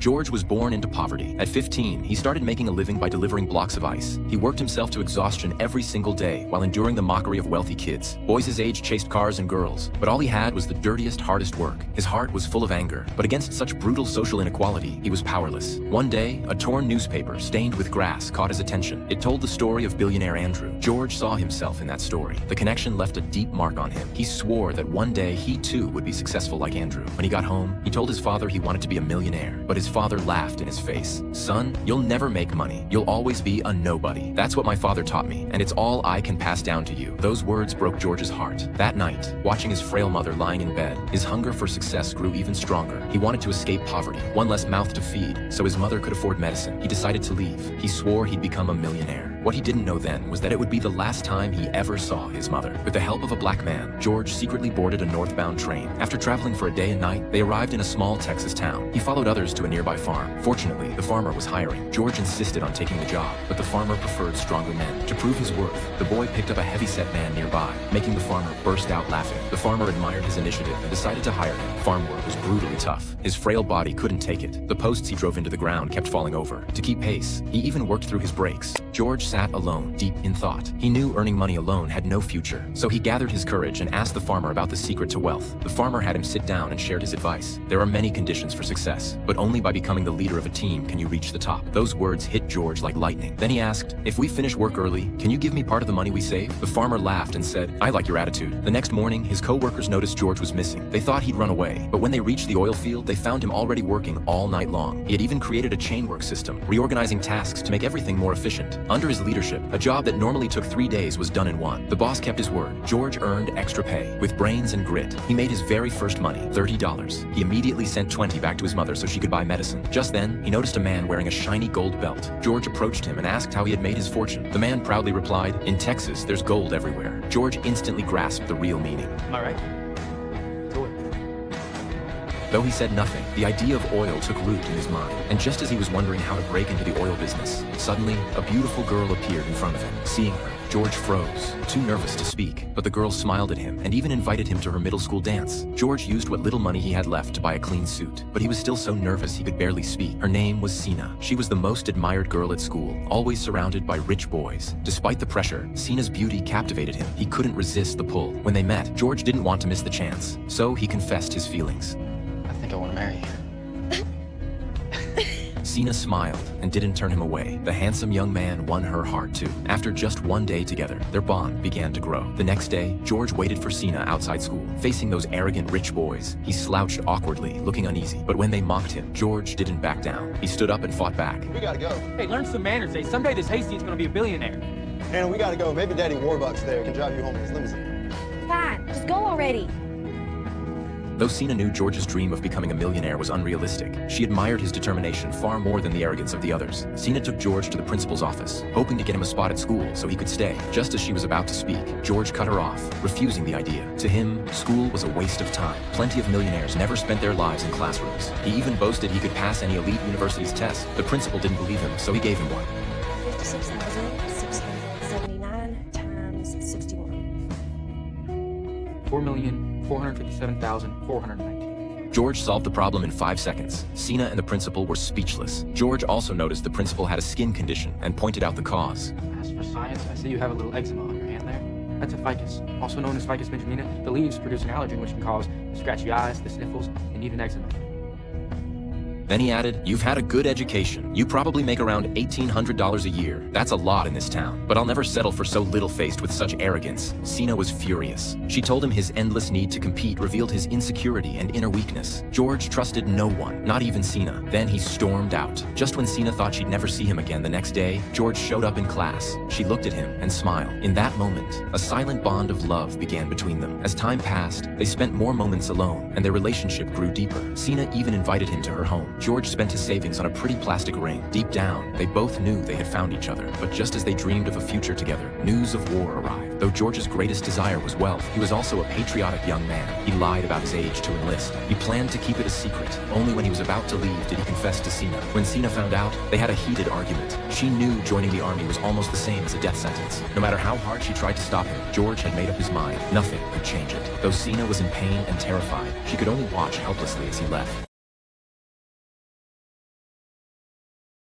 George was born into poverty. At 15, he started making a living by delivering blocks of ice. He worked himself to exhaustion every single day while enduring the mockery of wealthy kids. Boys his age chased cars and girls, but all he had was the dirtiest, hardest work. His heart was full of anger, but against such brutal social inequality, he was powerless. One day, a torn newspaper stained with grass caught his attention. It told the story of billionaire Andrew. George saw himself in that story. The connection left a deep mark on him. He swore that one day he too would be successful like Andrew. When he got home, he told his father he wanted to be a millionaire, but his father laughed in his face. "Son, you'll never make money. You'll always be a nobody. That's what my father taught me, and it's all I can pass down to you." Those words broke George's heart. That night, watching his frail mother lying in bed, his hunger for success grew even stronger. He wanted to escape poverty, one less mouth to feed, so his mother could afford medicine. He decided to leave. He swore he'd become a millionaire. What he didn't know then was that it would be the last time he ever saw his mother. With the help of a black man, George secretly boarded a northbound train. After traveling for a day and night, they arrived in a small Texas town. He followed others to a nearby farm. Fortunately, the farmer was hiring. George insisted on taking the job, but the farmer preferred stronger men. To prove his worth, the boy picked up a heavy-set man nearby, making the farmer burst out laughing. The farmer admired his initiative and decided to hire him. Farm work was brutally tough. His frail body couldn't take it. The posts he drove into the ground kept falling over. To keep pace, he even worked through his breaks. George sat alone, deep in thought. He knew earning money alone had no future, so he gathered his courage and asked the farmer about the secret to wealth. The farmer had him sit down and shared his advice. There are many conditions for success, but only by becoming the leader of a team can you reach the top. Those words hit George like lightning. Then he asked, "If we finish work early, can you give me part of the money we save?" The farmer laughed and said, "I like your attitude." The next morning, his co-workers noticed George was missing. They thought he'd run away, but when they reached the oil field, they found him already working all night long. He had even created a chain work system, reorganizing tasks to make everything more efficient. Under his leadership, a job that normally took 3 days was done in 1. The boss kept his word. George earned extra pay. With brains and grit, he made his very first money, $30. He immediately sent 20 back to his mother so she could buy medicine. Just then, he noticed a man wearing a shiny gold belt. George approached him and asked how he had made his fortune. The man proudly replied, "In Texas, there's gold everywhere." George instantly grasped the real meaning. Am I right? Do it. Though he said nothing, the idea of oil took root in his mind. And just as he was wondering how to break into the oil business, suddenly, a beautiful girl appeared in front of him. Seeing her, George froze, too nervous to speak, but the girl smiled at him and even invited him to her middle school dance. George used what little money he had left to buy a clean suit, but he was still so nervous he could barely speak. Her name was Sina. She was the most admired girl at school, always surrounded by rich boys. Despite the pressure, Sina's beauty captivated him. He couldn't resist the pull. When they met, George didn't want to miss the chance, so he confessed his feelings. I think I want to marry you. Sina smiled and didn't turn him away. The handsome young man won her heart too. After just one day together, their bond began to grow. The next day, George waited for Sina outside school. Facing those arrogant rich boys, he slouched awkwardly, looking uneasy. But when they mocked him, George didn't back down. He stood up and fought back. We gotta go. Hey, learn some manners, eh? Someday this hayseed's gonna be a billionaire. Anna, we gotta go. Maybe Daddy Warbucks there can drive you home in his limousine. Fine, just go already. Though Sina knew George's dream of becoming a millionaire was unrealistic, she admired his determination far more than the arrogance of the others. Sina took George to the principal's office, hoping to get him a spot at school so he could stay. Just as she was about to speak, George cut her off, refusing the idea. To him, school was a waste of time. Plenty of millionaires never spent their lives in classrooms. He even boasted he could pass any elite university's test. The principal didn't believe him, so he gave him one. 56,679 times 61. 4,457,419. George solved the problem in 5 seconds. Sina and the principal were speechless. George also noticed the principal had a skin condition and pointed out the cause. As for science, I see you have a little eczema on your hand there. That's a ficus, also known as Ficus benjamina. The leaves produce an allergen which can cause the scratchy eyes, the sniffles, and even eczema. Then he added, "You've had a good education. You probably make around $1,800 a year. That's a lot in this town. But I'll never settle for so little-faced with such arrogance." Sina was furious. She told him his endless need to compete revealed his insecurity and inner weakness. George trusted no one, not even Sina. Then he stormed out. Just when Sina thought she'd never see him again the next day, George showed up in class. She looked at him and smiled. In that moment, a silent bond of love began between them. As time passed, they spent more moments alone, and their relationship grew deeper. Sina even invited him to her home. George spent his savings on a pretty plastic ring. Deep down, they both knew they had found each other. But just as they dreamed of a future together, news of war arrived. Though George's greatest desire was wealth, he was also a patriotic young man. He lied about his age to enlist. He planned to keep it a secret. Only when he was about to leave did he confess to Sina. When Sina found out, they had a heated argument. She knew joining the army was almost the same as a death sentence. No matter how hard she tried to stop him, George had made up his mind. Nothing could change it. Though Sina was in pain and terrified, she could only watch helplessly as he left.